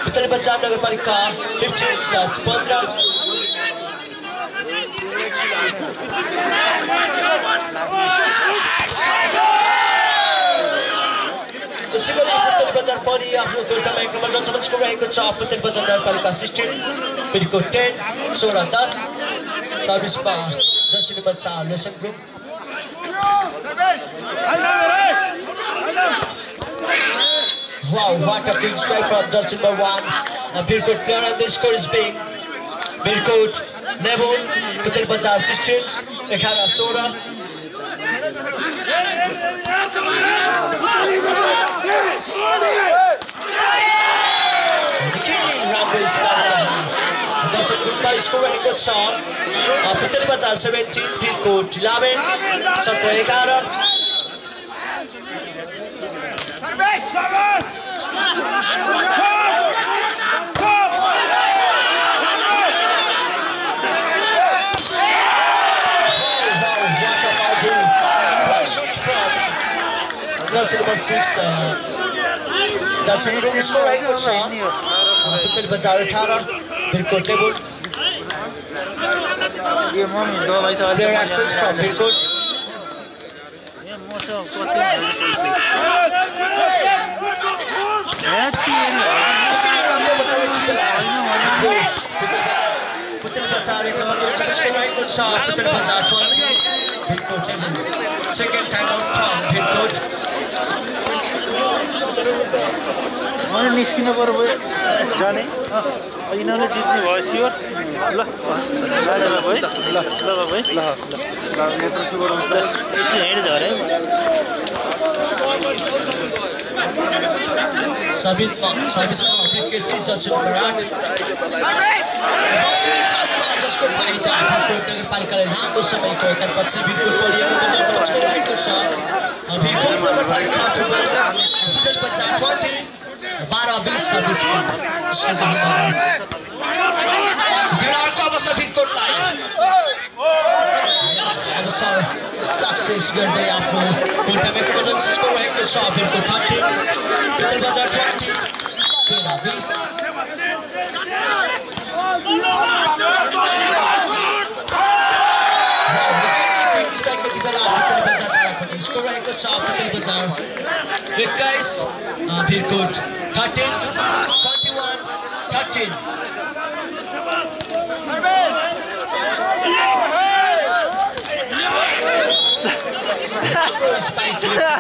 पुतली बजार नगरपालिका 15-10-15 यसैगरी पुतली बजार पनि आफ्नो कोठामा 1 नम्बर जोनसम्म स्कोर रहेको छ पुतली बजार नगरपालिका 16 फिरकोट 10 16-10 सर्भिसमा jersey number 4 nation group Wow, what a big spike from jersey number 1 Birkut player and the score is being Birkut 11 Putel Bazar 16 11 16 Bikini Rambo is jersey number score रहेको छ पुतली बजार 17 Birkut 11 17-11 jersey number 6 jersey number score रहेको छ पुतली बजार 18 Birkut 11 player actions from Birkut पुतली बजार 1 नम्बर जोनसम्म स्कोर रहेको छ पुतली बजार 20 Birkut 11 second time out from Birkut मैले निस्किनु पर्यो जाने यिनीहरूले जित्ने भयो स्योर ल हस् ल बाबु है ल बाबु है ल यसो हिँड्छ अरे सर्भिसमा केसी जर्सी नम्बर 8 जसको फाइदा Birkut नगरपालिकाले लामो समयको तरपछि Birkut परिएको जसको रहेको छ Birkut नगरपालिका पुतली बजार 20 12-20 सर्भिसमा अर्को अवसर Birkutलाई अवसर सक्सेस गर्दै आफ्नो कोठामा स्कोर रहेको छ Birkut 13 पुतली बजार 20 13-20 स्कोर रहेको छ पुतली बजार 21 Birkut 13 21 13 स्पाइक लेफ्टद्वारा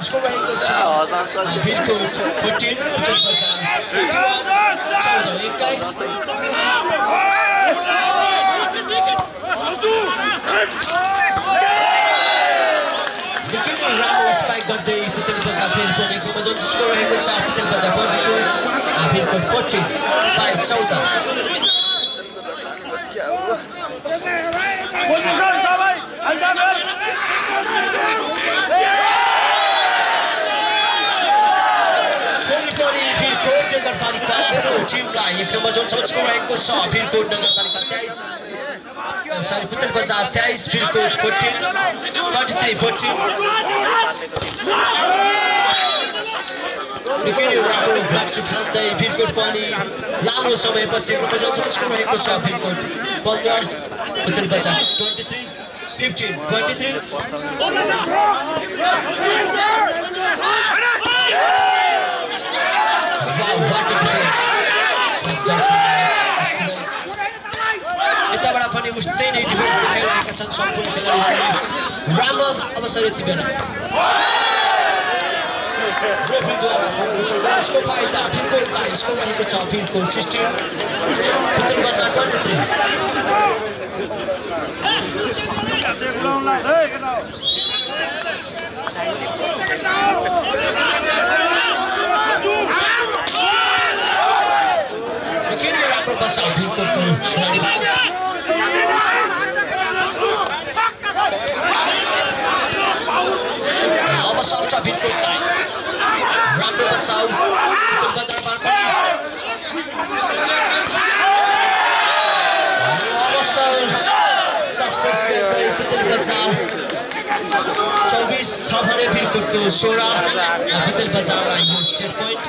स्कोर रहेको छ भिरकोट 14 पुतल बजार 21 निकै राम्रो स्पाइक गर्दै पुतल बजार भिरकोट एकमा जुन स्कोर रहेको छ पुतल बजार 22 भिरकोट 14 22-14 नगरपालिका टिमलाई एक नम्बर जोनसम्म स्कोर रहेको छ भिरकोट नगरपालिका 23 सरी पुतल बजार 23 भिरकोट 14 23-14 निकै राम्रो फ्ल्याग उठाउँदै भिरकोट पनि लामो समयपछि एक नम्बर जोनसम्म स्कोर रहेको छ भिरकोट 15 पुतल बजार 23-15 23 यताबाट पनि उस्तै नै डिफेन्स देखाइरहेका छन् सम्पूर्ण खेलाडीहरूले राम्रो अवसर यति बेला रेफ्रीद्वारा यसको फाइदा भिरकोटलाई स्कोर रहेको छ भिरकोट 16 पुतल बजार 23 राम्रो बचाउ भिरकोटको खेलाडीबाट अब सर्छ भिरकोटलाई राम्रो बचाउ पुतल बजारबाट पनि अवसर सक्सेस गर्दै पुतल बजार 24 छ भने भिरकोटको 16 पुतल बजारलाई यो सेट पोइन्ट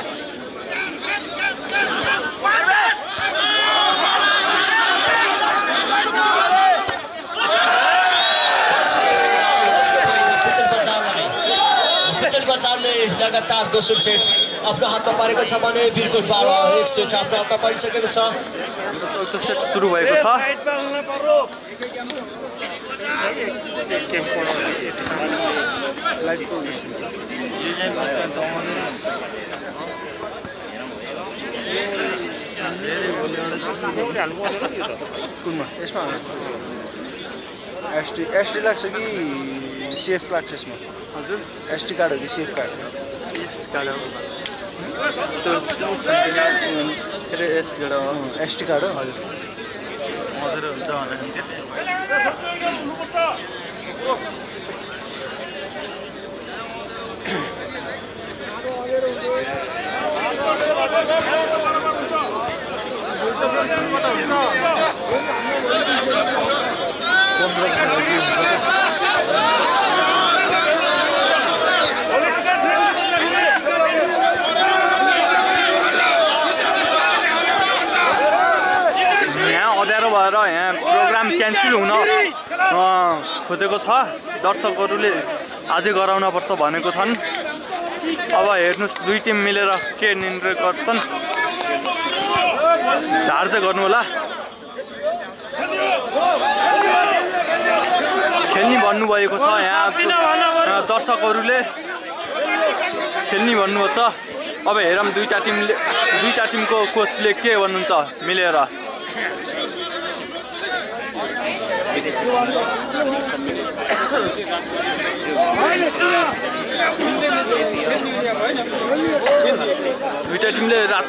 बजारले लगातार दोस्रो सेट आफ्नो हातमा पारेको छ भने भिरकोटबाट एक सेट आफ्नो हातमा पारिसकेको छ चौथो सेट सुरु भएको छ यसमा एसटी लाग्छ कि सेफ लाग्छ यसमा हजुर एसटी कार्ड हो कि सेफ कार्ड एसटी कार्ड हो हजुर हुन्छ भएर यहाँ प्रोग्राम क्यान्सल हुन खोजेको छ दर्शकहरूले अझै गराउन पर्छ भनेको छन् अब हेर्नुस् दुई टिम मिलेर के निर्णय गर्छन् धार चाहिँ गर्नु होला खेल्ने भन्नुभएको छ यहाँ दर्शकहरूले खेल्ने भन्नुभएको छ अब हेरौँ दुईटा टिमको कोचले के भन्नुहुन्छ मिलेर दुईटा टिमले रात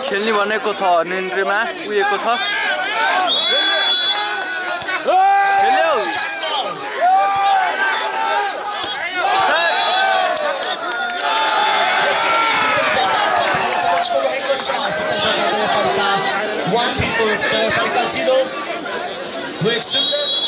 खेल्ने भनेको छ निन्द्रेमा उएको छ खेल्यो One people Palika 0 Wake Sundar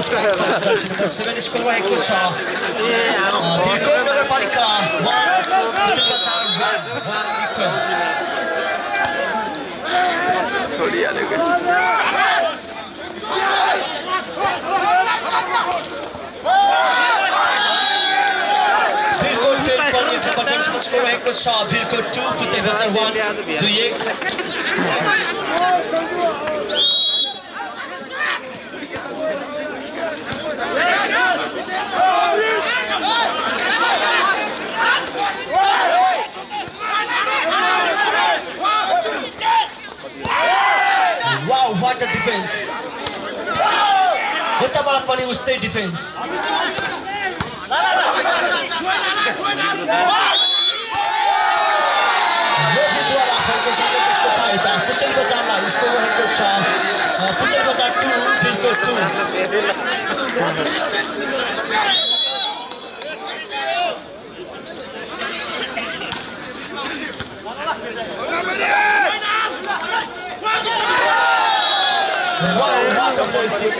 spike Jersey number 7 score भएको छ भिरकोट नगरपालिका 1 पुतलबजार 1 इक्वल छोडिहालेको भिरकोट फेरि पनि जर्सीमा स्कोर भएको छ Bhirkot 2 पुतलबजार 1 2-1 Wow, what a defense! यताबाट पनि उस्तै डिफेन्स रोबीद्वारा फर्को सङ्केतको फाइदा पुतलबजारमा स्कोर रहेको छ पुतलबजार 2 Bhirkot 2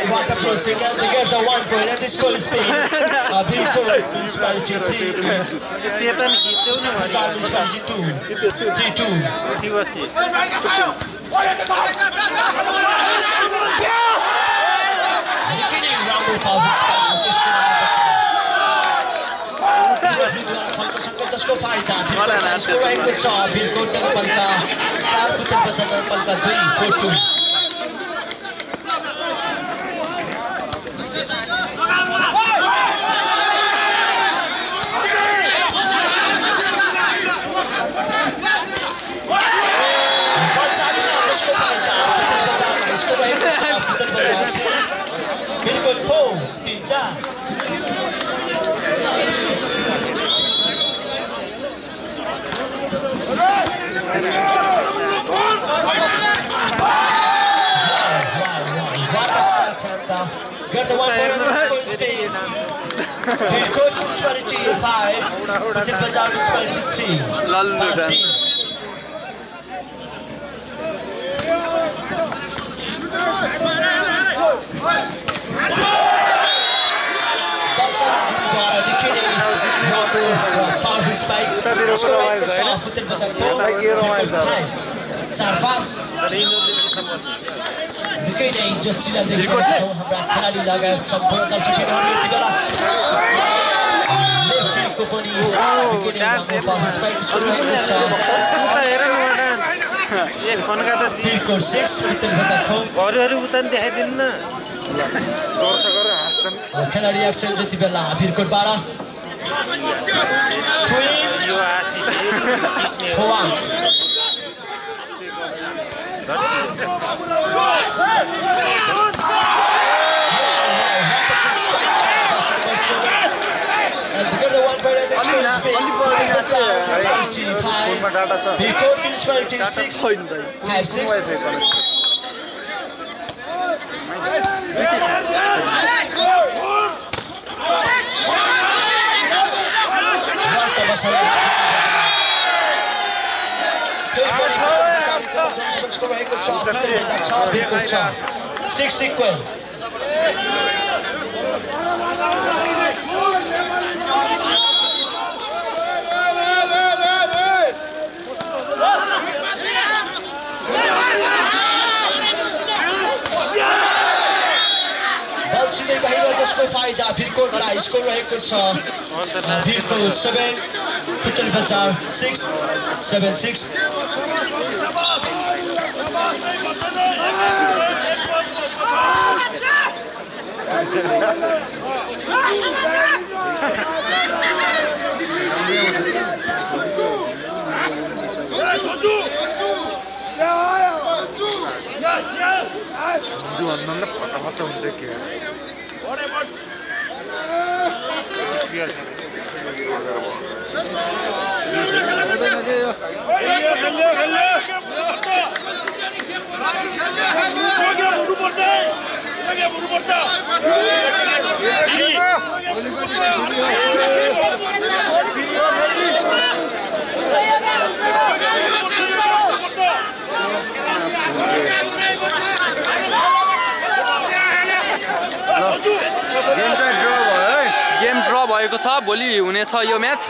What a pressing and to get the 1 point and this goal is being Bhirkot municipality 3 Putalbazar municipality 2 3-2 Nikini राम्रो ताल स्पाइक त्यस्तै फलको सङ्केत जसको फाइदा भिरकोट स्कोर रहेको छ भिरकोट नगरपालिका 4 पुतलबजार नगरपालिका 2 4-2 Bhirkot 4 What a shot and get the 1 point on the score is being Bhirkot municipality 5 Putalbazar municipality 3 pass team द्वारा निकै राम्रो पावरफुल स्पाइक स्कोर भएको छ पुतलबजार 2 4-5 निकै नै जोसिला देखिरहेका छौँ हाम्रा खेलाडी लगायत सम्पूर्ण दर्शकहरू यति बेला लेफ्टीको पनि निकै नै राम्रो पावरफुल स्पाइक स्कोर भएको छ भिरकोट 6 पुतलबजार 4 खेलाडी एक्सन जति बेला भिरकोटबाट forward and together 1 point at the score is being municipality 5 Bhirkot municipality 6 5-6 6 equal सिधै बाहिर जसको फाइदा भिरकोटलाई स्कोर रहेको छ भिरकोट 7 पुतलबजार 6 7-6 भएको छ। भोलि हुनेछ यो म्याच।